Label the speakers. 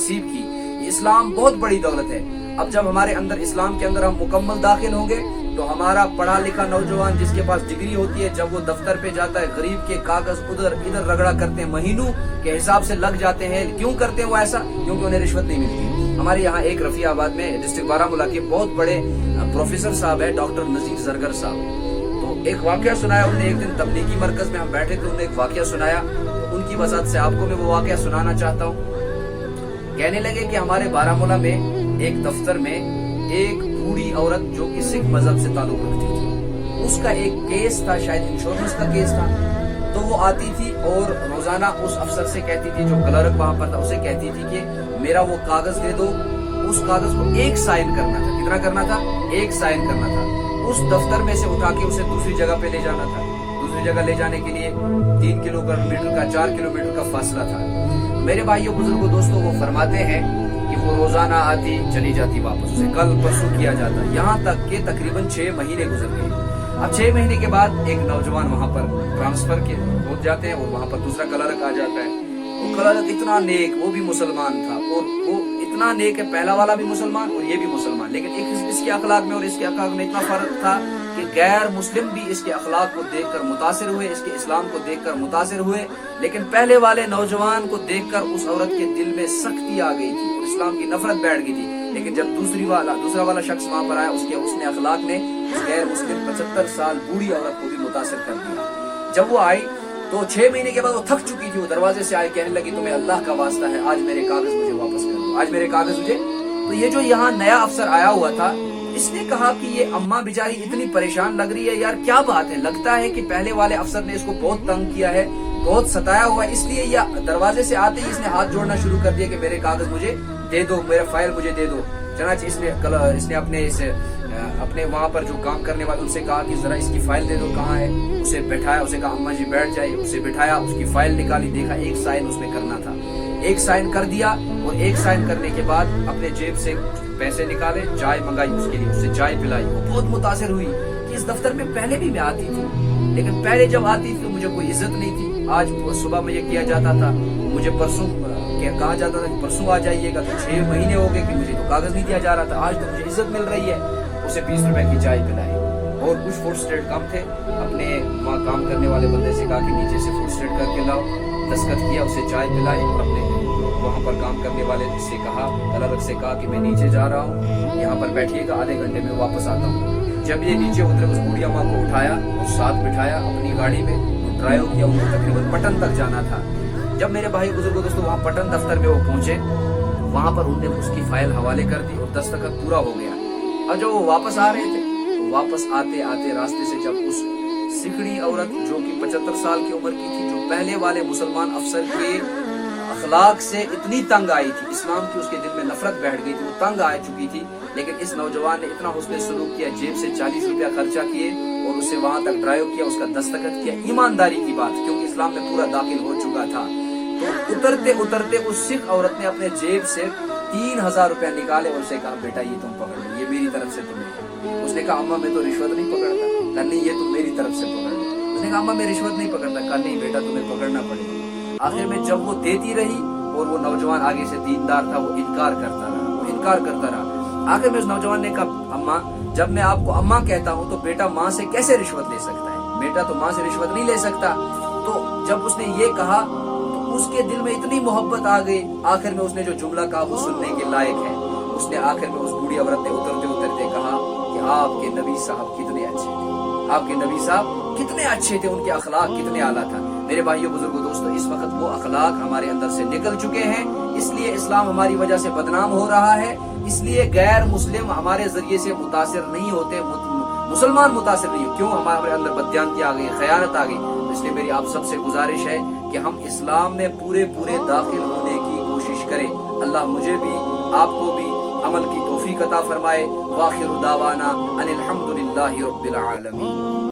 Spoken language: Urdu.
Speaker 1: نصیب کی. اسلام بہت بڑی دولت ہے. اب جب ہمارے اندر اسلام کے اندر ہم مکمل داخل ہوں گے تو ہمارا پڑھا لکھا نوجوان جس کے پاس ڈگری ہوتی ہے جب وہ دفتر پہ جاتا ہے غریب کے کاغذ ادھر ادھر رگڑا کرتے ہیں, مہینوں کے حساب سے لگ جاتے ہیں. کیوں کرتے ہیں وہ ایسا؟ کیونکہ انہیں رشوت نہیں ملتی. ہمارے یہاں ایک رفیع آباد میں ڈسٹرکٹ بارہمولہ کے بہت بڑے پروفیسر صاحب ہے ڈاکٹر نذیر زرگر صاحب. تو ایک واقعہ سنایا انہوں نے. ایک دن تبلیغی مرکز میں ہم بیٹھے تھے, انہوں نے ایک واقعہ سنایا. ان کی وضاحت سے آپ کو میں وہ واقعہ سنانا چاہتا ہوں. کہنے لگے کہ ہمارے بارہمولہ میں ایک دفتر میں ایک بوڑھی عورت جو کہ سکھ مذہب سے تعلق رکھتی تھی, اس کا ایک کیس تھا, شاید انشورنس کا کیس تھا. تو وہ آتی تھی اور روزانہ اس افسر سے کہتی تھی, جو کلرک وہاں پر تھا, اسے کہتی تھی کہ میرا وہ کاغذ دے دو. اس کاغذ کو ایک سائن کرنا تھا. کتنا کرنا تھا؟ ایک سائن کرنا تھا. اس دفتر میں سے اٹھا کے اسے دوسری جگہ پہ لے جانا تھا. دوسری جگہ لے جانے کے لیے 3 کلومیٹر کا 4 کلومیٹر کا فاصلہ تھا. میرے بھائیوں بزرگوں دوستوں, وہ فرماتے ہیں کہ وہ روزانہ آتی چلی جاتی واپس, اسے کل پرسوں کیا جاتا, یہاں تک کہ تقریباً 6 مہینے گزر گئے. اب 6 مہینے کے بعد ایک نوجوان وہاں پر ٹرانسفر کے ہو جاتے ہیں اور وہاں پر دوسرا کلرک آ جاتا ہے. وہ کلرک اتنا نیک, وہ بھی مسلمان تھا, اور وہ اتنا نیک ہے, پہلا والا بھی مسلمان اور یہ بھی مسلمان, لیکن اس کے اخلاق میں اور اس کے اخلاق میں اتنا فرق تھا کہ غیر مسلم بھی اس کے اخلاق کو دیکھ کر متاثر ہوئے, اس کے اسلام کو دیکھ کر متاثر ہوئے. لیکن پہلے والے نوجوان کو دیکھ کر اس عورت کے دل میں سختی آ گئی تھی اور اسلام کی نفرت بیٹھ گئی تھی. لیکن جب دوسرا والا شخص وہاں پر آیا, اس نے اخلاق نے اس غیر مسلم 75 سال بوڑھی عورت کو بھی متاثر کر دیا. جب وہ آئی تو 6 مہینے کے بعد وہ تھک چکی تھی, وہ دروازے سے آئی, کہنے لگی تمہیں اللہ کا واسطہ ہے, آج میرے کاغذ مجھے واپس کر دو, آج میرے کاغذ مجھے. تو یہ جو یہاں نیا افسر آیا ہوا تھا, اس نے کہا کہ یہ اماں بیچاری اتنی پریشان لگ رہی ہے, یار کیا بات ہے, لگتا ہے کہ پہلے والے افسر نے اس کو بہت تنگ کیا ہے, بہت ستایا ہوا ہے, اس لیے یہ دروازے سے آتے ہی اس نے ہاتھ جوڑنا شروع کر دیا کہ میرے کاغذ مجھے دے دو, میرا فائل مجھے دے دو. چنانچہ اس نے اپنے وہاں پر جو کام کرنے والے ان سے کہا کہ ذرا اس کی فائل دے دو, کہاں ہے. اسے بٹھایا, اسے کہا اماں جی بیٹھ جائیے. اسے بٹھایا, اس کی فائل نکالی, دیکھا ایک سائن اس میں کرنا تھا, ایک سائن کر دیا. اور ایک سائن کرنے کے بعد اپنے جیب سے پیسے نکالے, چائے منگائی اس کے لیے, اسے چائے پلائی. وہ بہت متاثر ہوئی کہ اس دفتر میں پہلے بھی میں آتی تھی, لیکن پہلے جب آتی تھی تو مجھے کوئی عزت نہیں تھی. آج صبح میں یہ کیا جاتا تھا, مجھے پرسوں کہا جاتا تھا کہ پرسوں آ جائیے گا, تو 6 مہینے ہو گئے کہ مجھے تو کاغذ نہیں دیا جا رہا تھا, آج تو مجھے عزت مل رہی ہے. اسے 20 روپے کی چائے پلائی. اور کچھ فوڈ اسٹیٹ کم تھے, اپنے وہاں کام کرنے والے بندے سے کہا کہ نیچے سے فوڈ اسٹیٹ کر کے لاؤ, دستخط کیا, اسے چائے پلائی. اور اپنے وہاں پر کام کرنے والے سے کہا, کلرک سے کہا کہ میں نیچے جا رہا ہوں, یہاں پر بیٹھیے گا, آدھے گھنٹے میں واپس آتا ہوں. جب یہ نیچے اترے, اس بوڑھی اماں کو اٹھایا اور ساتھ بٹھایا اپنی گاڑی میں, ڈرائیو کیا. انہیں تقریباً پٹن تک جانا تھا. جب میرے بھائی بزرگوں دوستوں وہاں پٹن دفتر میں وہ پہنچے, وہاں پر انہوں نے اس کی فائل حوالے کر دی اور دستخط پورا ہو گیا. اور جب وہ واپس آ رہے تھے, تو واپس آتے آتے راستے سے جب اس سکھڑی عورت جو کہ 75 سال کی عمر کی تھی, جو پہلے والے مسلمان افسر کے اخلاق سے اتنی تنگ آئی تھی, اسلام کی اس کے دل میں نفرت بیٹھ گئی تھی, وہ تنگ آ چکی تھی, لیکن اس نوجوان نے اتنا حسن سلوک کیا, جیب سے 40 روپیہ خرچہ کیے اور اسے وہاں تک ڈرائیو کیا, اس کا دستخط کیا. ایمانداری کی بات, کیونکہ اسلام میں پورا داخل ہو چکا تھا. تو اترتے اس سکھ عورت نے اپنے جیب سے 3000 روپیہ نکالے اور اسے کہا بیٹا یہ تم پکڑ لو, یہ میری طرف سے تمہیں. اس نے کہا اماں میں تو رشوت نہیں پکڑتا. کہا نہیں یہ تم میری طرف سے پکڑ لو. اس نے کہا اماں میں رشوت نہیں پکڑتا. کہا نہیں بیٹا تمہیں پکڑنا پڑے گا. آخر میں جب وہ دیتی رہی اور وہ نوجوان آگے سے دیندار تھا, وہ انکار کرتا رہا. آخر میں اس نوجوان نے کہا اماں جب میں آپ کو اماں کہتا ہوں تو بیٹا ماں سے کیسے رشوت لے سکتا ہے, بیٹا تو ماں سے رشوت نہیں لے سکتا. تو جب اس نے یہ کہا تو اس کے دل میں اتنی محبت آ گئی. آخر میں اس نے جو جملہ کہا وہ سننے کے لائق ہے. اس نے آخر میں اس بوڑھی عورت نے اترتے کہا کہ آپ کے نبی صاحب کتنے اچھے تھے, آپ کے نبی صاحب کتنے اچھے تھے, ان کے اخلاق کتنے اعلیٰ تھا. میرے بھائیوں بزرگوں دوستوں, اس وقت وہ اخلاق ہمارے اندر سے نکل چکے ہیں, اس لیے اسلام ہماری وجہ سے بدنام ہو رہا ہے. اس لیے غیر مسلم ہمارے ذریعے سے متاثر نہیں ہوتے, مسلمان متاثر نہیں ہو. کیوں؟ ہمارے اندر بددیانتی آ گئی, خیانت آ گئی. اس لیے میری آپ سب سے گزارش ہے کہ ہم اسلام میں پورے داخل ہونے کی کوشش کریں. اللہ مجھے بھی آپ کو بھی عمل کی توفیق عطا فرمائے. وآخر دعوانا ان الحمد للہ رب العالمین.